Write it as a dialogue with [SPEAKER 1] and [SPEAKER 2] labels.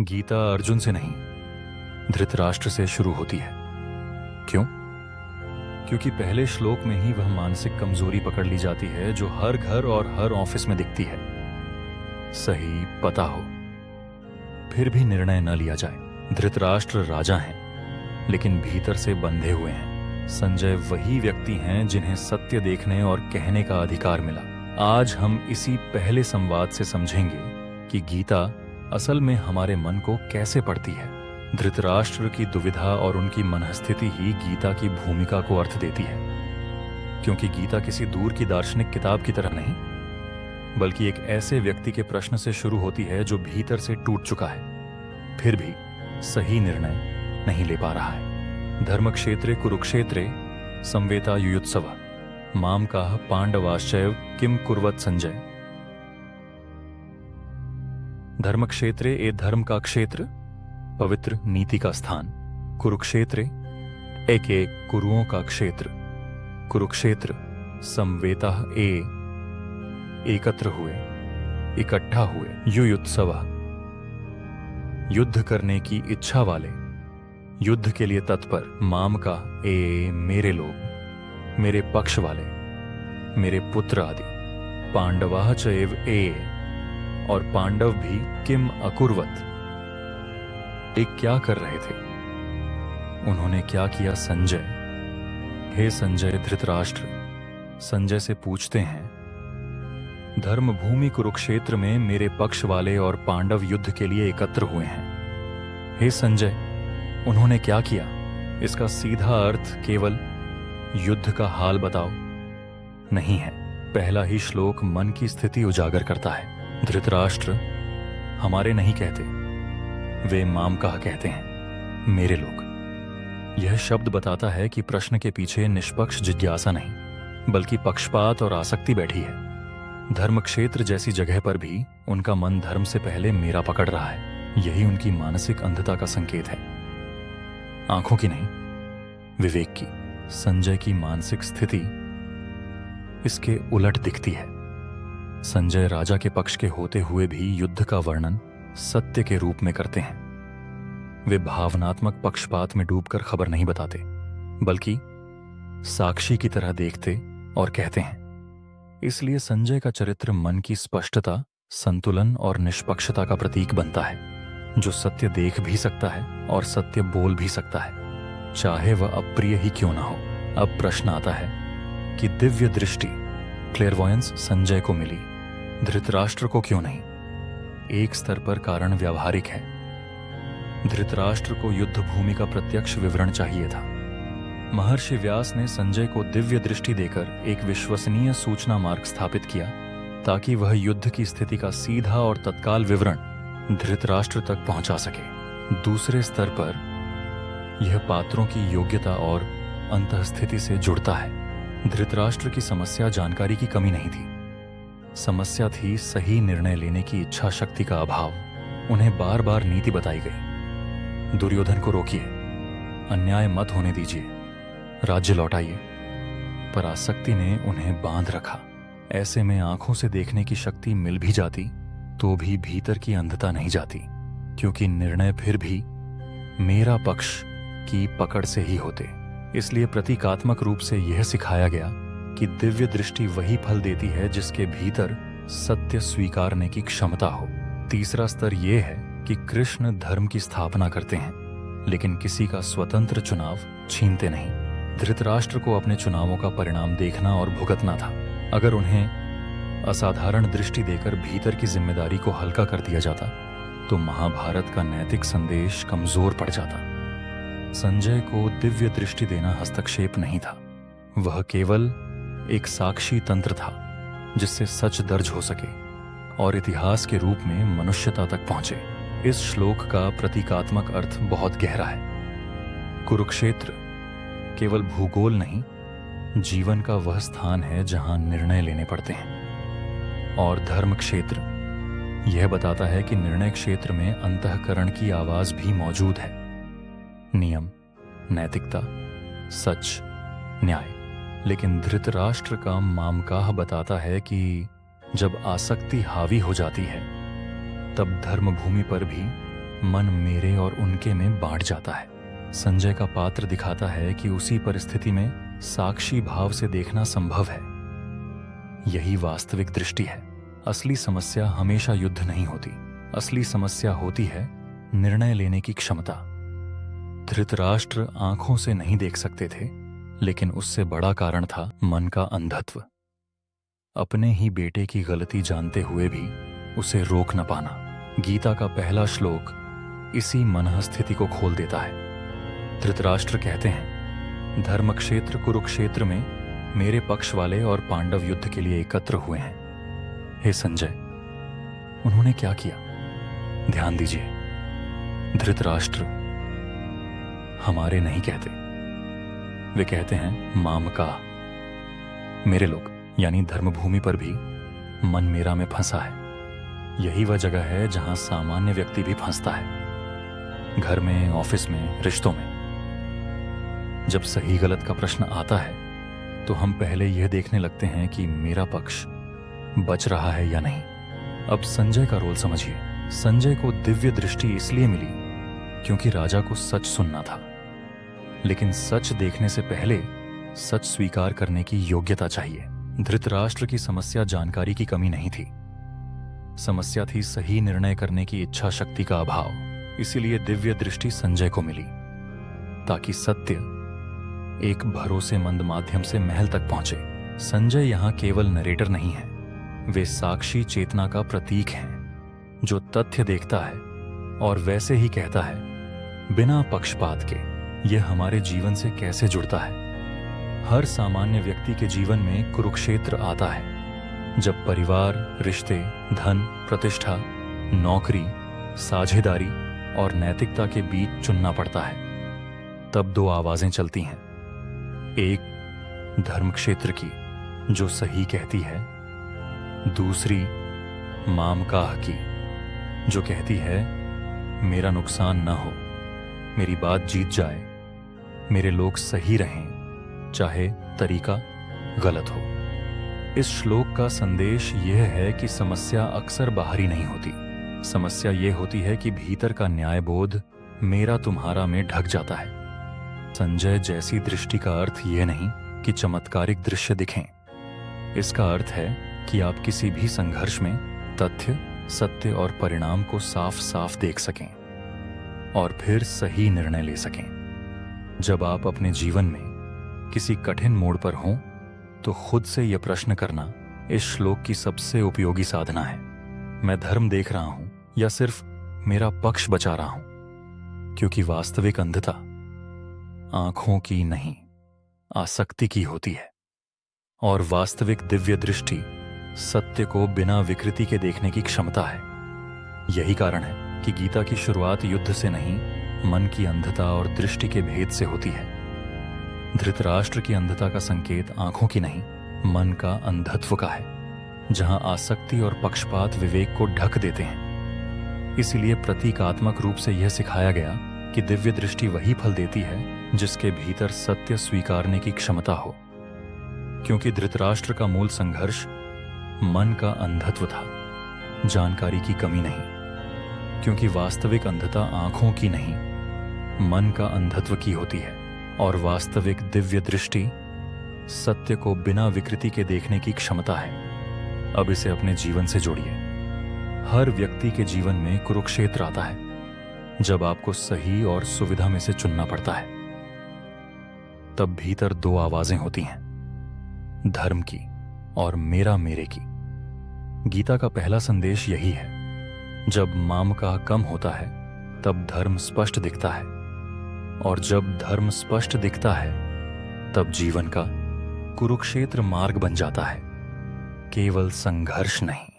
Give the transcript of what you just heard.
[SPEAKER 1] गीता अर्जुन से नहीं, धृतराष्ट्र से शुरू होती है। क्यों? क्योंकि पहले श्लोक में ही वह मानसिक कमजोरी पकड़ ली जाती है जो हर घर और हर ऑफिस में दिखती है। सही पता हो, फिर भी निर्णय न लिया जाए। धृतराष्ट्र राजा हैं, लेकिन भीतर से बंधे हुए हैं। संजय वही व्यक्ति हैं जिन्हें सत्य देखने और कहने का अधिकार मिला। आज हम इसी पहले संवाद से समझेंगे कि गीता असल में हमारे मन को कैसे पढ़ती है। धृतराष्ट्र की दुविधा और उनकी मनःस्थिति ही गीता की भूमिका को अर्थ देती है, क्योंकि गीता किसी दूर की दार्शनिक किताब की तरह नहीं, बल्कि एक ऐसे व्यक्ति के प्रश्न से शुरू होती है जो भीतर से टूट चुका है, फिर भी सही निर्णय नहीं ले पा रहा है। धर्मक्षेत्रे कुरुक्षेत्रे संवेता युयुत्सव माम काह पांडवाश्चैव किम कुर्वत संजय। धर्मक्षेत्रे ए धर्म का क्षेत्र, पवित्र नीति का स्थान। कुरुक्षेत्रे एक कुरुओं का क्षेत्र। कुरुक्षेत्र संवेता एकत्र हुए, इकट्ठा हुए। युयुत्सव युद्ध करने की इच्छा वाले, युद्ध के लिए तत्पर। माम का मेरे लोग, मेरे पक्ष वाले, मेरे पुत्र आदि। पांडवाः च एव और पांडव भी किम अकुर्वत, एक क्या कर रहे थे, उन्होंने क्या किया। संजय, हे संजय, धृतराष्ट्र संजय से पूछते हैं, धर्मभूमि कुरुक्षेत्र में मेरे पक्ष वाले और पांडव युद्ध के लिए एकत्र हुए हैं। हे संजय, उन्होंने क्या किया? इसका सीधा अर्थ केवल युद्ध का हाल बताओ नहीं है। पहला ही श्लोक मन की स्थिति उजागर करता है। धृतराष्ट्र हमारे नहीं कहते, वे माम काह कहते हैं, मेरे लोग। यह शब्द बताता है कि प्रश्न के पीछे निष्पक्ष जिज्ञासा नहीं, बल्कि पक्षपात और आसक्ति बैठी है। धर्मक्षेत्र जैसी जगह पर भी उनका मन धर्म से पहले मेरा पकड़ रहा है। यही उनकी मानसिक अंधता का संकेत है, आंखों की नहीं, विवेक की। संजय की मानसिक स्थिति इसके उलट दिखती है। संजय राजा के पक्ष के होते हुए भी युद्ध का वर्णन सत्य के रूप में करते हैं। वे भावनात्मक पक्षपात में डूबकर खबर नहीं बताते, बल्कि साक्षी की तरह देखते और कहते हैं। इसलिए संजय का चरित्र मन की स्पष्टता, संतुलन और निष्पक्षता का प्रतीक बनता है, जो सत्य देख भी सकता है और सत्य बोल भी सकता है, चाहे वह अप्रिय ही क्यों ना हो। अब प्रश्न आता है कि दिव्य दृष्टि, क्लेयरवॉयंस संजय को मिली, धृतराष्ट्र को क्यों नहीं? एक स्तर पर कारण व्यावहारिक है। धृतराष्ट्र को युद्ध भूमि का प्रत्यक्ष विवरण चाहिए था। महर्षि व्यास ने संजय को दिव्य दृष्टि देकर एक विश्वसनीय सूचना मार्ग स्थापित किया, ताकि वह युद्ध की स्थिति का सीधा और तत्काल विवरण धृतराष्ट्र तक पहुंचा सके। दूसरे स्तर पर यह पात्रों की योग्यता और अंतःस्थिति से जुड़ता है। धृतराष्ट्र की समस्या जानकारी की कमी नहीं थी, समस्या थी सही निर्णय लेने की इच्छा शक्ति का अभाव। उन्हें बार बार नीति बताई गई, दुर्योधन को रोकिए, अन्याय मत होने दीजिए, राज्य लौटाइए, पर आसक्ति ने उन्हें बांध रखा। ऐसे में आंखों से देखने की शक्ति मिल भी जाती तो भी भीतर की अंधता नहीं जाती, क्योंकि निर्णय फिर भी मेरा पक्ष की पकड़ से ही होते। इसलिए प्रतीकात्मक रूप से यह सिखाया गया कि दिव्य दृष्टि वही फल देती है जिसके भीतर सत्य स्वीकारने की क्षमता हो। तीसरा स्तर यह है कि कृष्ण धर्म की स्थापना करते हैं, लेकिन किसी का स्वतंत्र चुनाव छीनते नहीं। धृतराष्ट्र को अपने चुनावों का परिणाम देखना और भुगतना था। अगर उन्हें असाधारण दृष्टि देकर भीतर की जिम्मेदारी को हल्का कर दिया जाता तो महाभारत का नैतिक संदेश कमजोर पड़ जाता। संजय को दिव्य दृष्टि देना हस्तक्षेप नहीं था, वह केवल एक साक्षी तंत्र था जिससे सच दर्ज हो सके और इतिहास के रूप में मनुष्यता तक पहुंचे। इस श्लोक का प्रतीकात्मक अर्थ बहुत गहरा है। कुरुक्षेत्र केवल भूगोल नहीं, जीवन का वह स्थान है जहां निर्णय लेने पड़ते हैं। और धर्म क्षेत्र यह बताता है कि निर्णय क्षेत्र में अंतःकरण की आवाज भी मौजूद है। नियम, नैतिकता, सच, न्याय। लेकिन धृतराष्ट्र का मामकाह बताता है कि जब आसक्ति हावी हो जाती है, तब धर्मभूमि पर भी मन मेरे और उनके में बांट जाता है। संजय का पात्र दिखाता है कि उसी परिस्थिति में साक्षी भाव से देखना संभव है। यही वास्तविक दृष्टि है। असली समस्या हमेशा युद्ध नहीं होती। असली समस्या होती है निर्णय लेने की क्षमता। धृतराष्ट्र आंखों से नहीं देख सकते थे, लेकिन उससे बड़ा कारण था मन का अंधत्व। अपने ही बेटे की गलती जानते हुए भी उसे रोक न पाना। गीता का पहला श्लोक इसी मनःस्थिति को खोल देता है। धृतराष्ट्र कहते हैं, धर्मक्षेत्र कुरुक्षेत्र में मेरे पक्ष वाले और पांडव युद्ध के लिए एकत्र हुए हैं। हे संजय, उन्होंने क्या किया? ध्यान दीजिए, धृतराष्ट्र हमारे नहीं कहते, वे कहते हैं मामका, मेरे लोग, यानी धर्मभूमि पर भी मन मेरा में फंसा है। यही वह जगह है जहां सामान्य व्यक्ति भी फंसता है, घर में, ऑफिस में, रिश्तों में। जब सही गलत का प्रश्न आता है तो हम पहले यह देखने लगते हैं कि मेरा पक्ष बच रहा है या नहीं। अब संजय का रोल समझिए। संजय को दिव्य दृष्टि इसलिए मिली क्योंकि राजा को सच सुनना था, लेकिन सच देखने से पहले सच स्वीकार करने की योग्यता चाहिए। धृतराष्ट्र की समस्या जानकारी की कमी नहीं थी, समस्या थी सही निर्णय करने की इच्छा शक्ति का अभाव। इसीलिए दिव्य दृष्टि संजय को मिली ताकि सत्य एक भरोसेमंद माध्यम से महल तक पहुंचे। संजय यहां केवल नरेटर नहीं है, वे साक्षी चेतना का प्रतीक हैं, जो तथ्य देखता है और वैसे ही कहता है, बिना पक्षपात के। यह हमारे जीवन से कैसे जुड़ता है? हर सामान्य व्यक्ति के जीवन में कुरुक्षेत्र आता है जब परिवार, रिश्ते, धन, प्रतिष्ठा, नौकरी, साझेदारी और नैतिकता के बीच चुनना पड़ता है। तब दो आवाजें चलती हैं, एक धर्मक्षेत्र की जो सही कहती है, दूसरी मामकाह की जो कहती है मेरा नुकसान न हो, मेरी बात जीत जाए, मेरे लोग सही रहें, चाहे तरीका गलत हो। इस श्लोक का संदेश यह है कि समस्या अक्सर बाहरी नहीं होती। समस्या यह होती है कि भीतर का न्यायबोध मेरा तुम्हारा में ढक जाता है। संजय जैसी दृष्टि का अर्थ यह नहीं कि चमत्कारिक दृश्य दिखें। इसका अर्थ है कि आप किसी भी संघर्ष में तथ्य, सत्य और परिणाम को साफ साफ देख सकें और फिर सही निर्णय ले सकें। जब आप अपने जीवन में किसी कठिन मोड़ पर हों तो खुद से यह प्रश्न करना इस श्लोक की सबसे उपयोगी साधना है। मैं धर्म देख रहा हूं या सिर्फ मेरा पक्ष बचा रहा हूं? क्योंकि वास्तविक अंधता आंखों की नहीं, आसक्ति की होती है, और वास्तविक दिव्य दृष्टि सत्य को बिना विकृति के देखने की क्षमता है। यही कारण है कि गीता की शुरुआत युद्ध से नहीं, मन की अंधता और दृष्टि के भेद से होती है। धृतराष्ट्र की अंधता का संकेत आंखों की नहीं, मन का अंधत्व का है, जहां आसक्ति और पक्षपात विवेक को ढक देते हैं। इसीलिए प्रतीकात्मक रूप से यह सिखाया गया कि दिव्य दृष्टि वही फल देती है जिसके भीतर सत्य स्वीकारने की क्षमता हो। क्योंकि धृतराष्ट्र का मूल संघर्ष मन का अंधत्व था, जानकारी की कमी नहीं। क्योंकि वास्तविक अंधता आंखों की नहीं, मन का अंधत्व की होती है, और वास्तविक दिव्य दृष्टि सत्य को बिना विकृति के देखने की क्षमता है। अब इसे अपने जीवन से जोड़िए। हर व्यक्ति के जीवन में कुरुक्षेत्र आता है जब आपको सही और सुविधा में से चुनना पड़ता है। तब भीतर दो आवाजें होती हैं, धर्म की और मेरा मेरे की। गीता का पहला संदेश यही है, जब मामकाह कम होता है तब धर्म स्पष्ट दिखता है, और जब धर्म स्पष्ट दिखता है तब जीवन का कुरुक्षेत्र मार्ग बन जाता है, केवल संघर्ष नहीं।